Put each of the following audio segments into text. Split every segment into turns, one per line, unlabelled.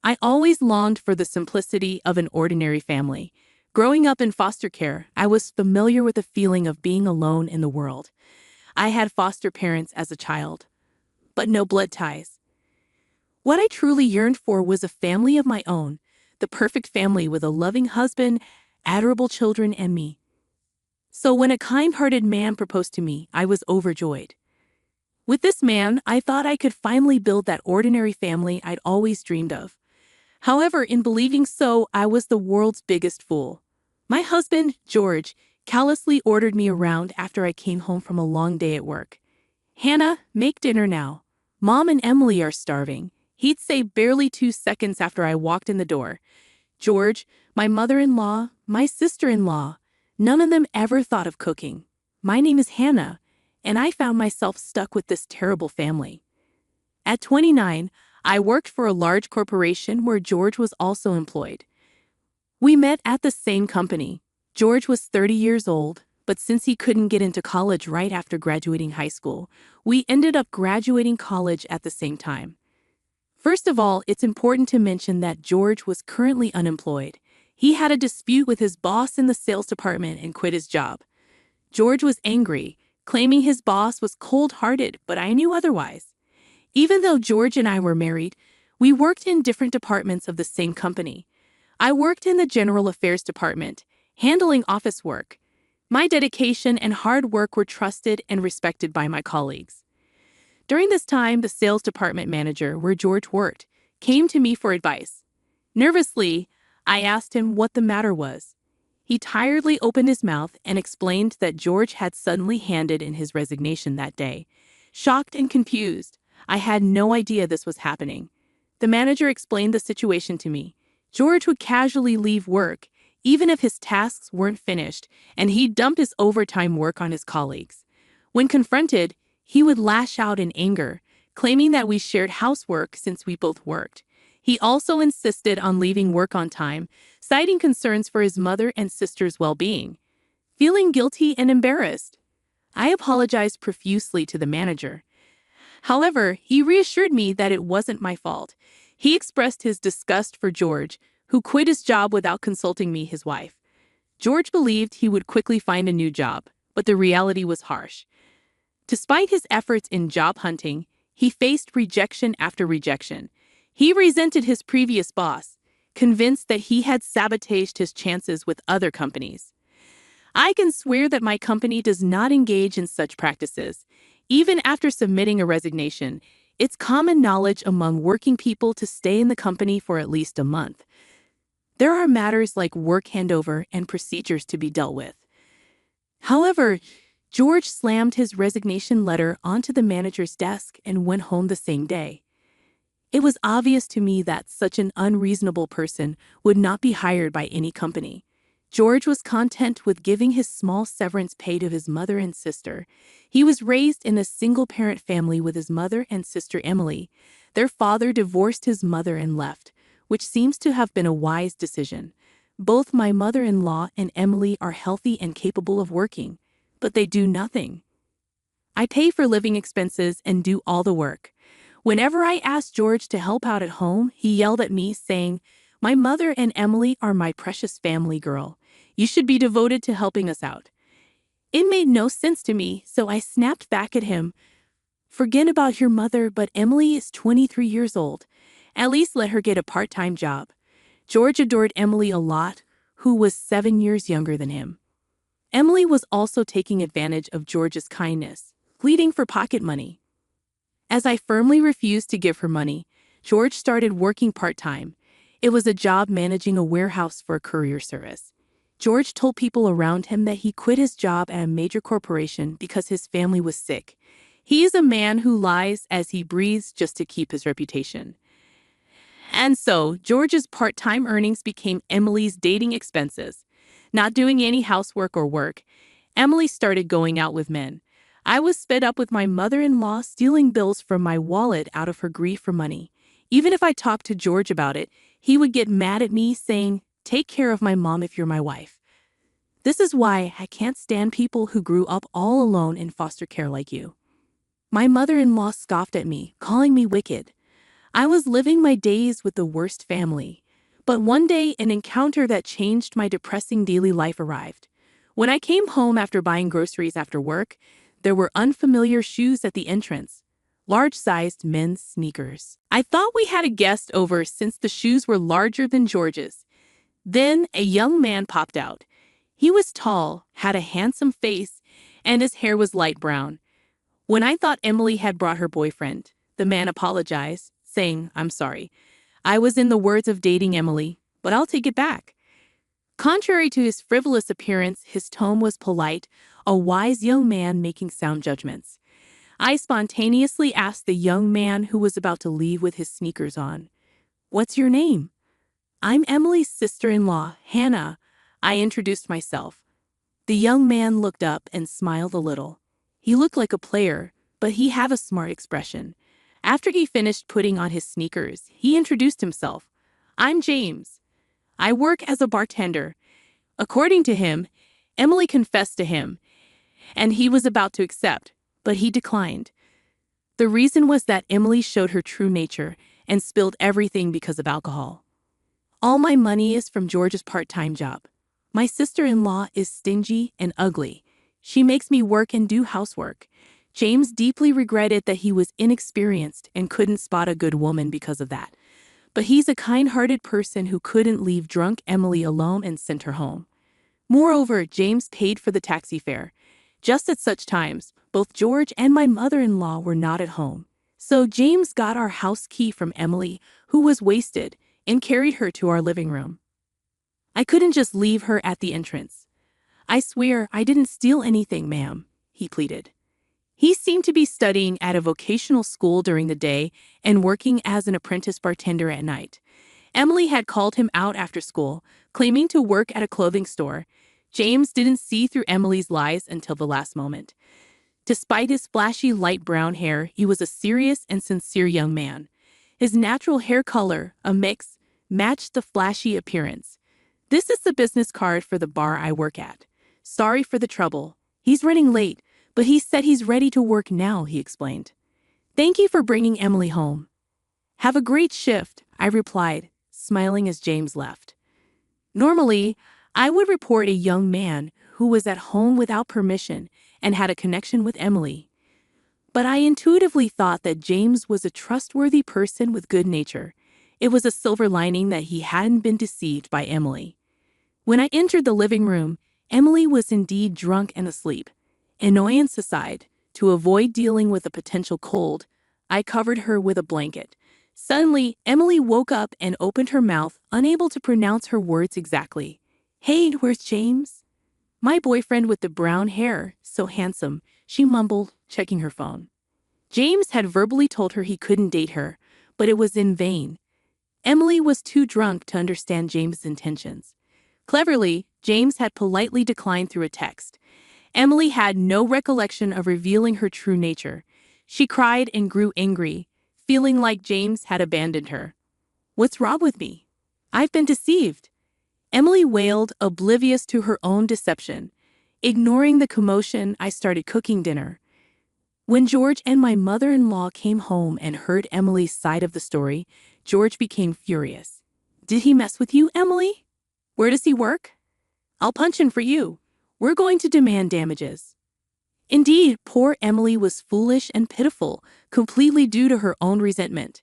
I always longed for the simplicity of an ordinary family. Growing up in foster care, I was familiar with the feeling of being alone in the world. I had foster parents as a child, but no blood ties. What I truly yearned for was a family of my own, the perfect family with a loving husband, adorable children, and me. So when a kind-hearted man proposed to me, I was overjoyed. With this man, I thought I could finally build that ordinary family I'd always dreamed of. However, in believing so, I was the world's biggest fool. My husband, George, callously ordered me around after I came home from a long day at work. "Hannah, make dinner now. Mom and Emily are starving," he'd say barely 2 seconds after I walked in the door. George, my mother-in-law, my sister-in-law, none of them ever thought of cooking. My name is Hannah, and I found myself stuck with this terrible family. At 29, I worked for a large corporation where George was also employed. We met at the same company. George was 30 years old, but since he couldn't get into college right after graduating high school, we ended up graduating college at the same time. First of all, it's important to mention that George was currently unemployed. He had a dispute with his boss in the sales department and quit his job. George was angry, claiming his boss was cold-hearted, but I knew otherwise. Even though George and I were married, we worked in different departments of the same company. I worked in the general affairs department, handling office work. My dedication and hard work were trusted and respected by my colleagues. During this time, the sales department manager, where George worked, came to me for advice. Nervously, I asked him what the matter was. He tiredly opened his mouth and explained that George had suddenly handed in his resignation that day. Shocked and confused, I had no idea this was happening. The manager explained the situation to me. George would casually leave work, even if his tasks weren't finished, and he dumped his overtime work on his colleagues. When confronted, he would lash out in anger, claiming that we shared housework since we both worked. He also insisted on leaving work on time, citing concerns for his mother and sister's well-being. Feeling guilty and embarrassed, I apologized profusely to the manager. However, he reassured me that it wasn't my fault. He expressed his disgust for George, who quit his job without consulting me, his wife. George believed he would quickly find a new job, but the reality was harsh. Despite his efforts in job hunting, he faced rejection after rejection. He resented his previous boss, convinced that he had sabotaged his chances with other companies. I can swear that my company does not engage in such practices. Even after submitting a resignation, it's common knowledge among working people to stay in the company for at least a month. There are matters like work handover and procedures to be dealt with. However, George slammed his resignation letter onto the manager's desk and went home the same day. It was obvious to me that such an unreasonable person would not be hired by any company. George was content with giving his small severance pay to his mother and sister. He was raised in a single-parent family with his mother and sister Emily. Their father divorced his mother and left, which seems to have been a wise decision. Both my mother-in-law and Emily are healthy and capable of working, but they do nothing. I pay for living expenses and do all the work. Whenever I asked George to help out at home, he yelled at me, saying, "My mother and Emily are my precious family, girl. You should be devoted to helping us out." It made no sense to me, so I snapped back at him. "Forget about your mother, but Emily is 23 years old. At least let her get a part-time job." George adored Emily a lot, who was 7 years younger than him. Emily was also taking advantage of George's kindness, pleading for pocket money. As I firmly refused to give her money, George started working part-time. It was a job managing a warehouse for a courier service. George told people around him that he quit his job at a major corporation because his family was sick. He is a man who lies as he breathes just to keep his reputation. And so, George's part-time earnings became Emily's dating expenses. Not doing any housework or work, Emily started going out with men. I was fed up with my mother-in-law stealing bills from my wallet out of her grief for money. Even if I talked to George about it, he would get mad at me, saying, "Take care of my mom if you're my wife." This is why I can't stand people who grew up all alone in foster care like you. My mother-in-law scoffed at me, calling me wicked. I was living my days with the worst family. But one day, an encounter that changed my depressing daily life arrived. When I came home after buying groceries after work, there were unfamiliar shoes at the entrance. Large-sized men's sneakers. I thought we had a guest over since the shoes were larger than George's. Then a young man popped out. He was tall, had a handsome face, and his hair was light brown. When I thought Emily had brought her boyfriend, the man apologized, saying, "I'm sorry. I was in the words of dating Emily, but I'll take it back." Contrary to his frivolous appearance, his tone was polite, a wise young man making sound judgments. I spontaneously asked the young man who was about to leave with his sneakers on, "What's your name?" "I'm Emily's sister-in-law, Hannah," I introduced myself. The young man looked up and smiled a little. He looked like a player, but he had a smart expression. After he finished putting on his sneakers, he introduced himself. "I'm James. I work as a bartender." According to him, Emily confessed to him, and he was about to accept, but he declined. The reason was that Emily showed her true nature and spilled everything because of alcohol. "All my money is from George's part-time job. My sister-in-law is stingy and ugly. She makes me work and do housework." James deeply regretted that he was inexperienced and couldn't spot a good woman because of that. But he's a kind-hearted person who couldn't leave drunk Emily alone and sent her home. Moreover, James paid for the taxi fare. Just at such times, both George and my mother-in-law were not at home. So James got our house key from Emily, who was wasted, and carried her to our living room. I couldn't just leave her at the entrance. "I swear I didn't steal anything, ma'am," he pleaded. He seemed to be studying at a vocational school during the day and working as an apprentice bartender at night. Emily had called him out after school, claiming to work at a clothing store. James didn't see through Emily's lies until the last moment. Despite his flashy light brown hair, he was a serious and sincere young man. His natural hair color, a mix, matched the flashy appearance. "This is the business card for the bar I work at. Sorry for the trouble. He's running late, but he said he's ready to work now," he explained. "Thank you for bringing Emily home." "Have a great shift," I replied, smiling as James left. Normally, I would report a young man who was at home without permission and had a connection with Emily. But I intuitively thought that James was a trustworthy person with good nature. It was a silver lining that he hadn't been deceived by Emily. When I entered the living room, Emily was indeed drunk and asleep. Annoyance aside, to avoid dealing with a potential cold, I covered her with a blanket. Suddenly, Emily woke up and opened her mouth, unable to pronounce her words exactly. "Hey, where's James?" "My boyfriend with the brown hair, so handsome," she mumbled, checking her phone. James had verbally told her he couldn't date her, but it was in vain. Emily was too drunk to understand James's intentions. Cleverly, James had politely declined through a text. Emily had no recollection of revealing her true nature. She cried and grew angry, feeling like James had abandoned her. "What's wrong with me? I've been deceived," Emily wailed, oblivious to her own deception. Ignoring the commotion, I started cooking dinner. When George and my mother-in-law came home and heard Emily's side of the story, George became furious. "Did he mess with you, Emily? Where does he work? I'll punch him for you. We're going to demand damages." Indeed, poor Emily was foolish and pitiful, completely due to her own resentment.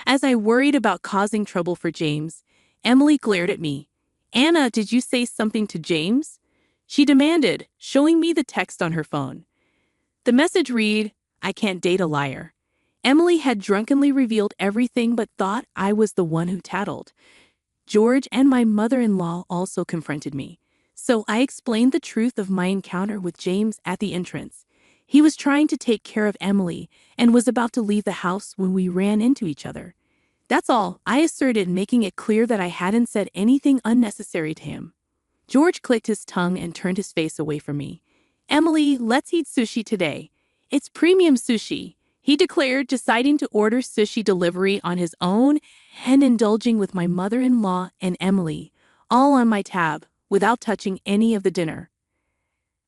As I worried about causing trouble for James, Emily glared at me. "Anna, did you say something to James?" she demanded, showing me the text on her phone. The message read, "I can't date a liar." Emily had drunkenly revealed everything but thought I was the one who tattled. George and my mother-in-law also confronted me. So I explained the truth of my encounter with James at the entrance. He was trying to take care of Emily and was about to leave the house when we ran into each other. "That's all," I asserted, making it clear that I hadn't said anything unnecessary to him. George clicked his tongue and turned his face away from me. "Emily, let's eat sushi today. It's premium sushi," he declared, deciding to order sushi delivery on his own and indulging with my mother-in-law and Emily, all on my tab, without touching any of the dinner.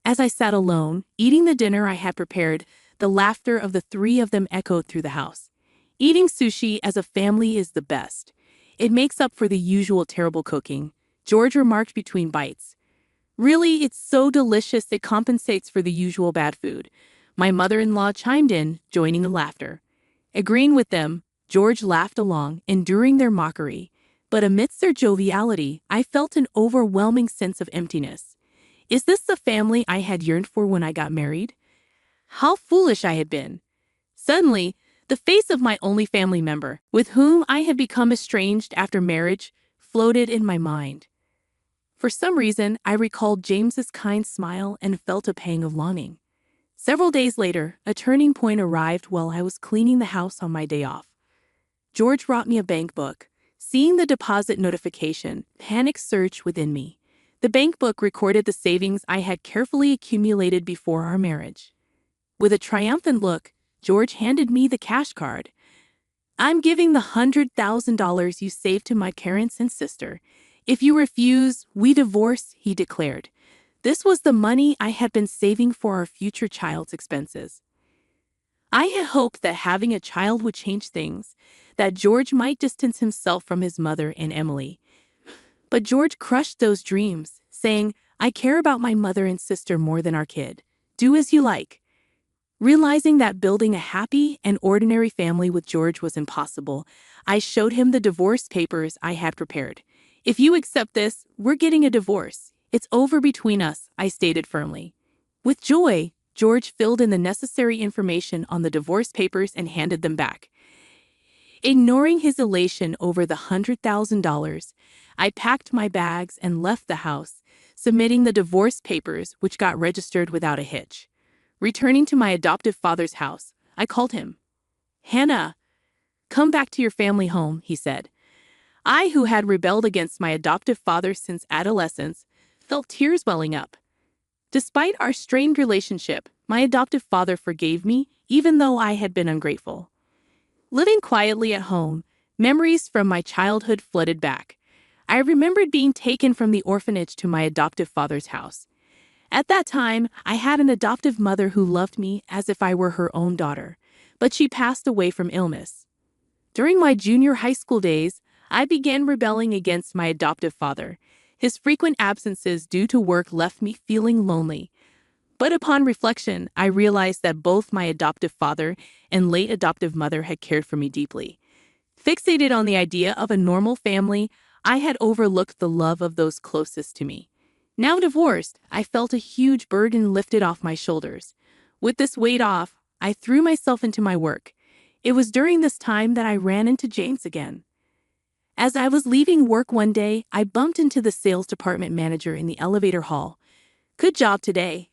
As I sat alone, eating the dinner I had prepared, the laughter of the three of them echoed through the house. Eating sushi as a family is the best. It makes up for the usual terrible cooking, George remarked between bites. Really, it's so delicious it compensates for the usual bad food. My mother-in-law chimed in, joining the laughter. Agreeing with them, George laughed along, enduring their mockery. But amidst their joviality, I felt an overwhelming sense of emptiness. Is this the family I had yearned for when I got married? How foolish I had been. Suddenly, the face of my only family member, with whom I had become estranged after marriage, floated in my mind. For some reason, I recalled James's kind smile and felt a pang of longing. Several days later, a turning point arrived while I was cleaning the house on my day off. George brought me a bank book. Seeing the deposit notification, panic surged within me. The bank book recorded the savings I had carefully accumulated before our marriage. With a triumphant look, George handed me the cash card. I'm giving the $100,000 you saved to my parents and sister. If you refuse, we divorce, he declared. This was the money I had been saving for our future child's expenses. I had hoped that having a child would change things, that George might distance himself from his mother and Emily. But George crushed those dreams, saying, I care about my mother and sister more than our kid. Do as you like. Realizing that building a happy and ordinary family with George was impossible, I showed him the divorce papers I had prepared. If you accept this, we're getting a divorce. It's over between us, I stated firmly. With joy, George filled in the necessary information on the divorce papers and handed them back. Ignoring his elation over the $100,000, I packed my bags and left the house, submitting the divorce papers, which got registered without a hitch. Returning to my adoptive father's house, I called him. Hannah, come back to your family home, he said. I, who had rebelled against my adoptive father since adolescence, felt tears welling up. Despite our strained relationship, my adoptive father forgave me, even though I had been ungrateful. Living quietly at home, memories from my childhood flooded back. I remembered being taken from the orphanage to my adoptive father's house. At that time, I had an adoptive mother who loved me as if I were her own daughter, but she passed away from illness. During my junior high school days, I began rebelling against my adoptive father. His frequent absences due to work left me feeling lonely. But upon reflection, I realized that both my adoptive father and late adoptive mother had cared for me deeply. Fixated on the idea of a normal family, I had overlooked the love of those closest to me. Now divorced, I felt a huge burden lifted off my shoulders. With this weight off, I threw myself into my work. It was during this time that I ran into James again. As I was leaving work one day, I bumped into the sales department manager in the elevator hall. Good job today.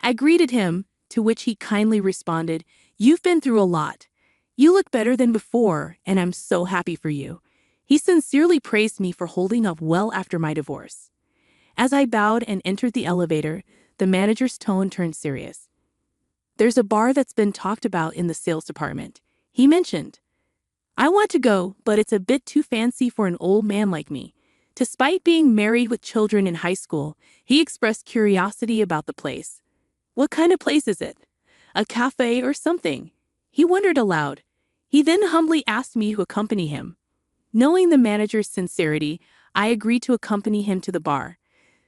I greeted him, to which he kindly responded, You've been through a lot. You look better than before, and I'm so happy for you. He sincerely praised me for holding up well after my divorce. As I bowed and entered the elevator, the manager's tone turned serious. There's a bar that's been talked about in the sales department, he mentioned. I want to go, but it's a bit too fancy for an old man like me. Despite being married with children in high school, he expressed curiosity about the place. What kind of place is it? A cafe or something? He wondered aloud. He then humbly asked me to accompany him. Knowing the manager's sincerity, I agreed to accompany him to the bar.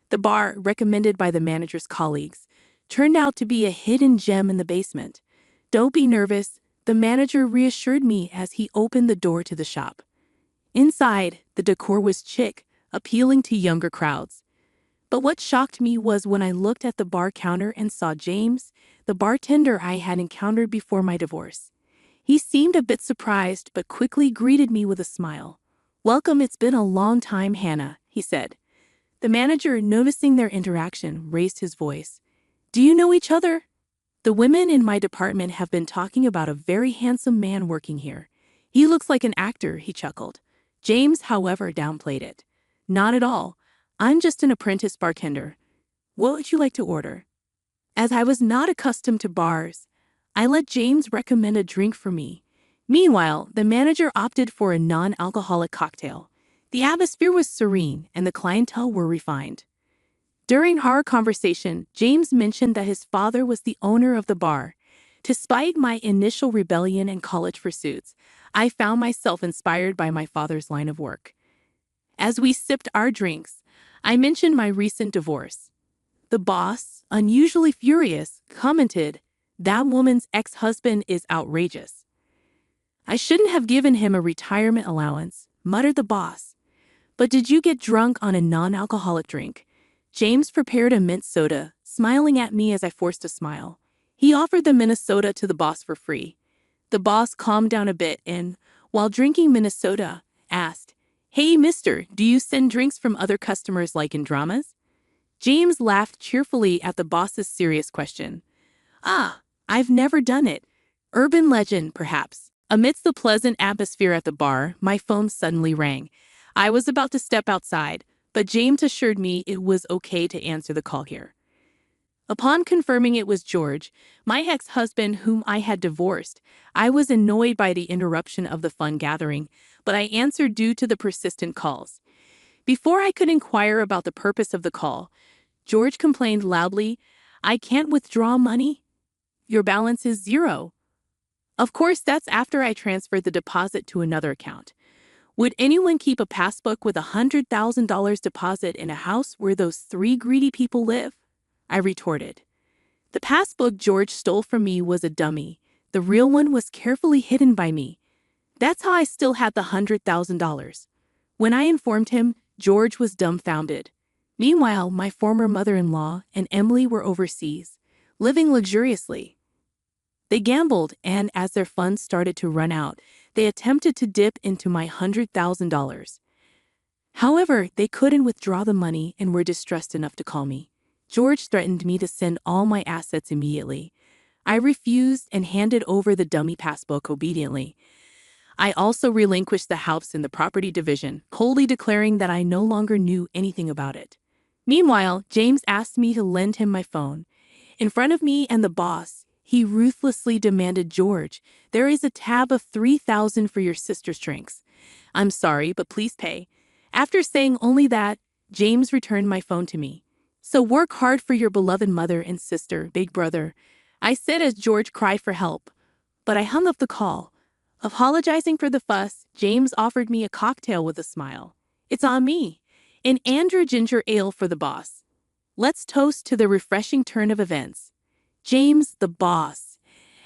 The bar, recommended by the manager's colleagues, turned out to be a hidden gem in the basement. Don't be nervous, the manager reassured me as he opened the door to the shop. Inside, the decor was chic, appealing to younger crowds. But what shocked me was when I looked at the bar counter and saw James, the bartender I had encountered before my divorce. He seemed a bit surprised but quickly greeted me with a smile. Welcome, it's been a long time, Hannah, he said. The manager, noticing their interaction, raised his voice. Do you know each other? The women in my department have been talking about a very handsome man working here. He looks like an actor, he chuckled. James, however, downplayed it. Not at all. I'm just an apprentice bartender. What would you like to order? As I was not accustomed to bars, I let James recommend a drink for me. Meanwhile, the manager opted for a non-alcoholic cocktail. The atmosphere was serene and the clientele were refined. During our conversation, James mentioned that his father was the owner of the bar. Despite my initial rebellion and college pursuits, I found myself inspired by my father's line of work. As we sipped our drinks, I mentioned my recent divorce. The boss, unusually furious, commented, "That woman's ex-husband is outrageous." "I shouldn't have given him a retirement allowance," muttered the boss. "But did you get drunk on a non-alcoholic drink?" James prepared a mint soda, smiling at me as I forced a smile. He offered the Minnesota to the boss for free. The boss calmed down a bit and, while drinking Minnesota, asked, "Hey, mister, do you send drinks from other customers like in dramas?" James laughed cheerfully at the boss's serious question. "Ah, I've never done it. Urban legend, perhaps." Amidst the pleasant atmosphere at the bar, my phone suddenly rang. I was about to step outside, but James assured me it was okay to answer the call here. Upon confirming it was George, my ex-husband whom I had divorced, I was annoyed by the interruption of the fun gathering, but I answered due to the persistent calls. Before I could inquire about the purpose of the call, George complained loudly, "I can't withdraw money. Your balance is zero." Of course, that's after I transferred the deposit to another account. Would anyone keep a passbook with $100,000 deposit in a house where those three greedy people live? I retorted. The passbook George stole from me was a dummy. The real one was carefully hidden by me. That's how I still had the $100,000. When I informed him, George was dumbfounded. Meanwhile, my former mother-in-law and Emily were overseas, living luxuriously. They gambled, and as their funds started to run out, they attempted to dip into my $100,000. However, they couldn't withdraw the money and were distressed enough to call me. George threatened me to send all my assets immediately. I refused and handed over the dummy passbook obediently. I also relinquished the house in the property division, coldly declaring that I no longer knew anything about it. Meanwhile, James asked me to lend him my phone. In front of me and the boss, he ruthlessly demanded, "George, there is a tab of $3,000 for your sister's drinks. I'm sorry, but please pay." After saying only that, James returned my phone to me. "So work hard for your beloved mother and sister, big brother," I said as George cried for help. But I hung up the call. Apologizing for the fuss, James offered me a cocktail with a smile. "It's on me. An Andrew ginger ale for the boss. Let's toast to the refreshing turn of events. James, the boss."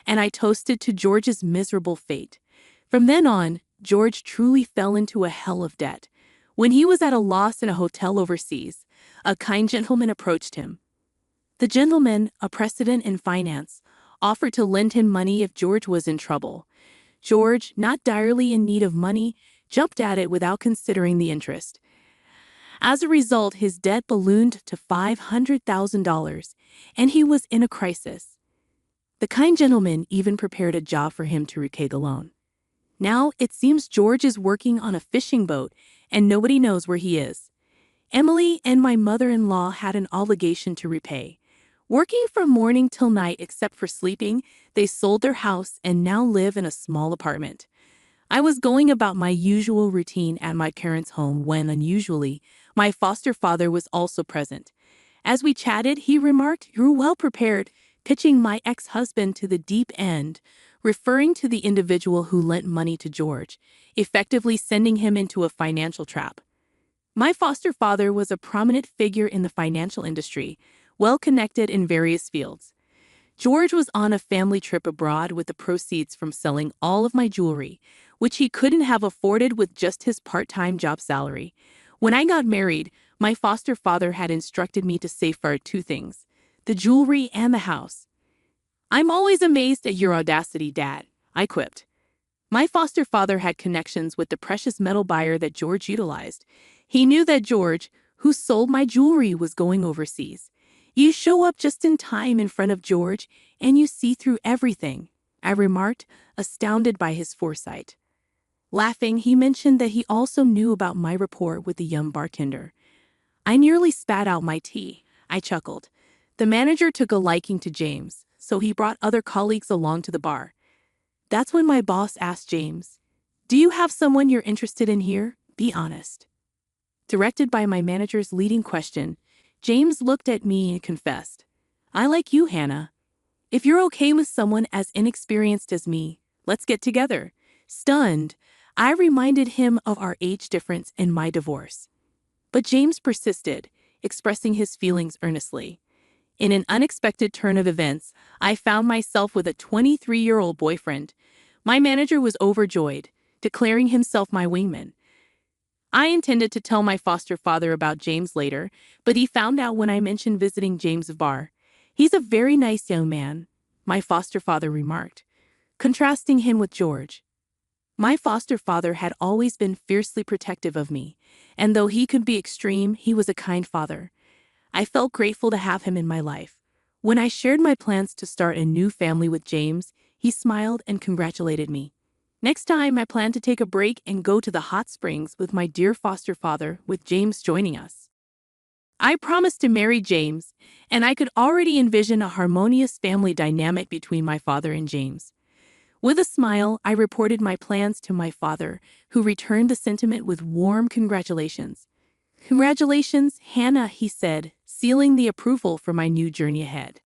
And I toasted to George's miserable fate. From then on, George truly fell into a hell of debt. When he was at a loss in a hotel overseas, a kind gentleman approached him. The gentleman, a precedent in finance, offered to lend him money if George was in trouble. George, not direly in need of money, jumped at it without considering the interest. As a result, his debt ballooned to $500,000, and he was in a crisis. The kind gentleman even prepared a job for him to repay the loan. Now, it seems George is working on a fishing boat, and nobody knows where he is. Emily and my mother-in-law had an obligation to repay. Working from morning till night except for sleeping, they sold their house and now live in a small apartment. I was going about my usual routine at my parents' home when, unusually, my foster father was also present. As we chatted, he remarked, "You're well prepared," pitching my ex-husband to the deep end, referring to the individual who lent money to George, effectively sending him into a financial trap. My foster father was a prominent figure in the financial industry, well-connected in various fields. George was on a family trip abroad with the proceeds from selling all of my jewelry, which he couldn't have afforded with just his part-time job salary. When I got married, my foster father had instructed me to safeguard two things: the jewelry and the house. "I'm always amazed at your audacity, Dad," I quipped. My foster father had connections with the precious metal buyer that George utilized. He knew that George, who sold my jewelry, was going overseas. "You show up just in time in front of George, and you see through everything," I remarked, astounded by his foresight. Laughing, he mentioned that he also knew about my rapport with the young bartender. I nearly spat out my tea. I chuckled. The manager took a liking to James, so he brought other colleagues along to the bar. That's when my boss asked James, "Do you have someone you're interested in here? Be honest." Directed by my manager's leading question, James looked at me and confessed, "I like you, Hannah. If you're okay with someone as inexperienced as me, let's get together." Stunned, I reminded him of our age difference and my divorce. But James persisted, expressing his feelings earnestly. In an unexpected turn of events, I found myself with a 23-year-old boyfriend. My manager was overjoyed, declaring himself my wingman. I intended to tell my foster father about James later, but he found out when I mentioned visiting James' bar. "He's a very nice young man," my foster father remarked, contrasting him with George. My foster father had always been fiercely protective of me, and though he could be extreme, he was a kind father. I felt grateful to have him in my life. When I shared my plans to start a new family with James, he smiled and congratulated me. Next time, I plan to take a break and go to the hot springs with my dear foster father, with James joining us. I promised to marry James, and I could already envision a harmonious family dynamic between my father and James. With a smile, I reported my plans to my father, who returned the sentiment with warm congratulations. "Congratulations, Hannah," he said, sealing the approval for my new journey ahead.